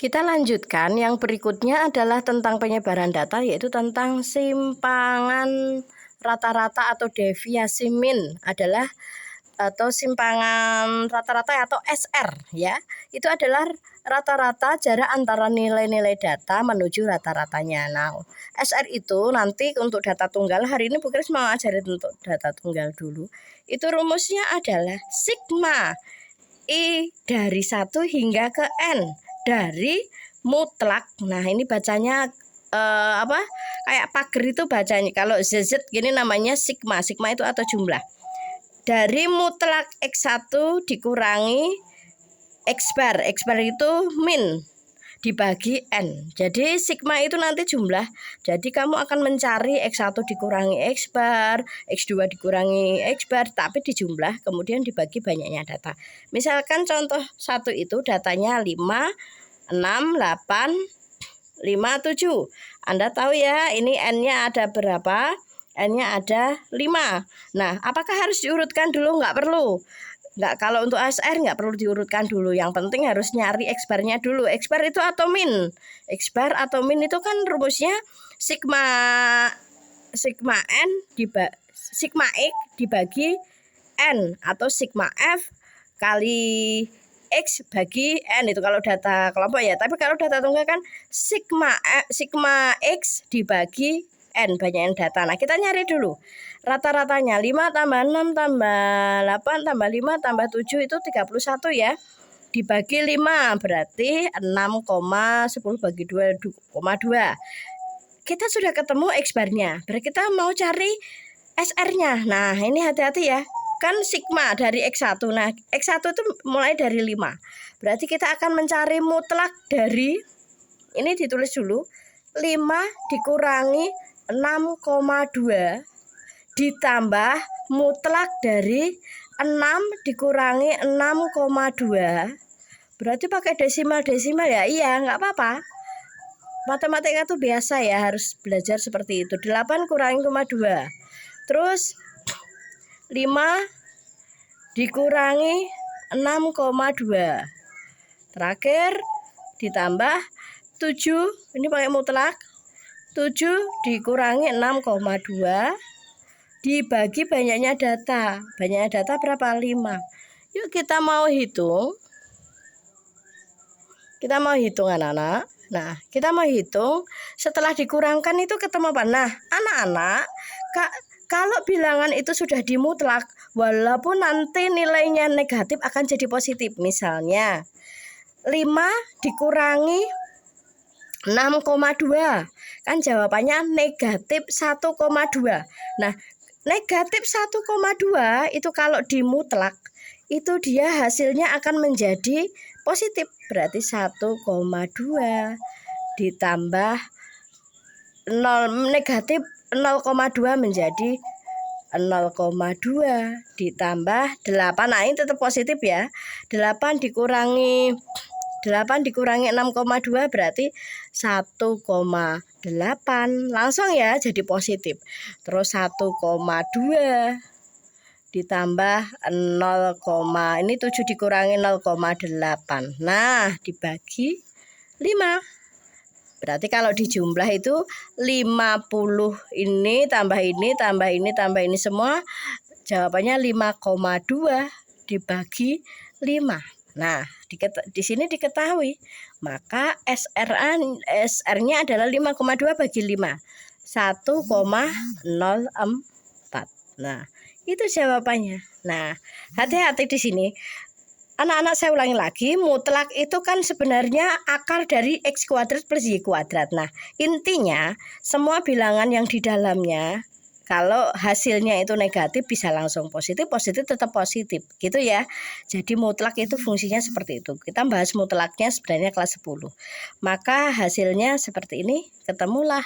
Kita lanjutkan, yang berikutnya adalah tentang penyebaran data, yaitu tentang simpangan rata-rata atau deviasi min adalah atau simpangan rata-rata atau SR ya. Itu adalah rata-rata jarak antara nilai-nilai data menuju rata-ratanya. Nah, SR itu nanti untuk data tunggal, hari ini Bu Kris mau ajarin untuk data tunggal dulu. Itu rumusnya adalah sigma I dari 1 hingga ke N dari mutlak. Nah, ini bacanya kayak pagar itu bacanya. Kalau ZZ gini namanya sigma. Sigma itu atau jumlah. Dari mutlak X1 dikurangi X bar. X bar itu min dibagi N. Jadi sigma itu nanti jumlah. Jadi kamu akan mencari X1 dikurangi X bar, X2 dikurangi X bar, tapi dijumlah kemudian dibagi banyaknya data. Misalkan contoh 1 itu datanya 5, 6, 8, 5, 7. Anda tahu ya, ini N-nya ada berapa? N-nya ada 5. Nah, apakah harus diurutkan dulu? Nggak perlu. Nggak, kalau untuk SR nggak perlu diurutkan dulu. Yang penting harus nyari X bar-nya dulu. X bar itu atau min. X bar atau min itu kan rumusnya sigma N sigma X dibagi N atau sigma F kali X bagi N, itu kalau data kelompok ya. Tapi kalau data tunggal kan sigma X dibagi N, banyak data. Nah, kita nyari dulu rata-ratanya. 5 tambah 6 tambah 8 tambah 5 tambah 7 itu 31 ya. Dibagi 5 berarti 6,10 bagi 2,2. Kita sudah ketemu X barnya. Berarti kita mau cari SR-nya. Nah, ini hati-hati ya. Kan sigma dari X1. Nah, X1 itu mulai dari 5. Berarti kita akan mencari mutlak dari, ini ditulis dulu, 5 dikurangi 6,2 ditambah mutlak dari 6 dikurangi 6,2. Berarti pakai desimal ya. Iya, nggak apa-apa. Matematika itu biasa ya, harus belajar seperti itu. 8 kurangi 2. Terus 5 dikurangi 6,2. Terakhir ditambah 7, ini pakai mutlak. 7 dikurangi 6,2 dibagi banyaknya data. Banyaknya data berapa? 5. Yuk kita mau hitung. Kita mau hitung anak-anak. Nah, kita mau hitung setelah dikurangkan itu ketemu apa? Nah, anak-anak, kalau bilangan itu sudah dimutlak, walaupun nanti nilainya negatif akan jadi positif. Misalnya 5 dikurangi 6,2. Kan jawabannya negatif 1,2. Nah, negatif 1,2 itu kalau dimutlak, itu dia hasilnya akan menjadi positif. Berarti 1,2 ditambah 0, negatif 0,2 menjadi 0,2 ditambah 8. Nah, ini tetap positif ya. 8 dikurangi 6,2 berarti 1,8. Langsung ya jadi positif. Terus 1,2 ditambah 0, ini 7 dikurangi 0,8. Nah, dibagi 5. Berarti kalau dijumlah itu 50 ini tambah ini tambah ini tambah ini semua jawabannya 5,2 dibagi 5. Nah, di sini diketahui, maka SR-nya adalah 5,2 bagi 5. 1,04. Nah, itu jawabannya. Nah, hati-hati di sini. Anak-anak, saya ulangi lagi, mutlak itu kan sebenarnya akar dari X kuadrat plus Y kuadrat. Nah, intinya semua bilangan yang di dalamnya kalau hasilnya itu negatif bisa langsung positif, positif tetap positif, gitu ya. Jadi mutlak itu fungsinya seperti itu. Kita bahas mutlaknya sebenarnya kelas 10. Maka hasilnya seperti ini, ketemulah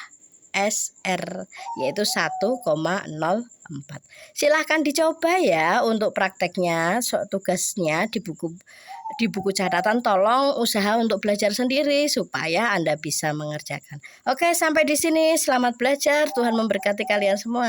SR, yaitu 1,04. Silahkan dicoba ya untuk prakteknya, tugasnya di buku catatan. Tolong usaha untuk belajar sendiri supaya Anda bisa mengerjakan. Oke, sampai di sini. Selamat belajar. Tuhan memberkati kalian semua.